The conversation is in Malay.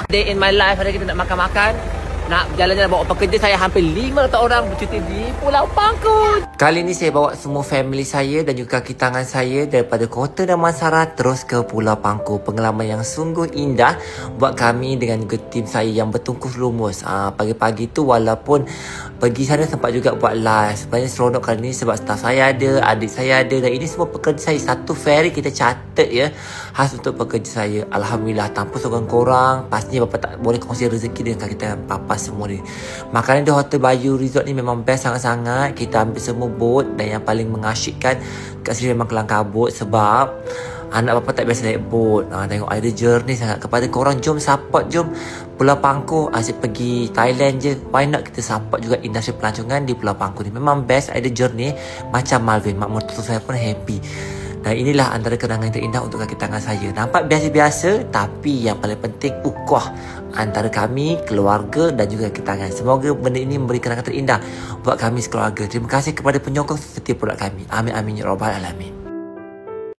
Day in my life, hari kita nak makan-makan. Nak jalan-jalan bawa pekerja saya hampir 500 orang bercuti di Pulau Pangkut. Kali ni saya bawa semua family saya dan juga kaki tangan saya daripada Kota Damansara terus ke Pulau Pangkut. Pengalaman yang sungguh indah buat kami dengan juga tim saya yang bertungkus lumus. Pagi-pagi tu walaupun pergi sana sempat juga buat live. Sebenarnya seronok kali ni sebab staff saya ada, adik saya ada dan ini semua pekerja saya. Satu ferry kita catat ya, khas untuk pekerja saya. Alhamdulillah, tanpa sokongan korang pastinya Bapak tak boleh kongsi rezeki dengan kaki tangan Papa semua ni. Makanan di Hotel Bayu Resort ni memang best sangat-sangat. Kita ambil semua boat dan yang paling mengasyikkan kat sini memang Kelang Kabut sebab anak bapa tak biasa naik boat. Tengok ada journey sangat. Kepada korang, jom support, jom Pulau Pangkut. Asyik pergi Thailand je, why not kita support juga industri pelancongan di Pulau Pangkut ni. Memang best, ada journey macam Malvin. Mak mertua saya pun happy. Dan inilah antara kenangan yang terindah untuk kaki tangan saya. Nampak biasa-biasa tapi yang paling penting ukhuwah antara kami, keluarga dan juga kaki tangan. Semoga benda ini memberi kenangan terindah buat kami sekeluarga. Terima kasih kepada penyokong setiap produk kami. Amin amin ya rabbal alamin.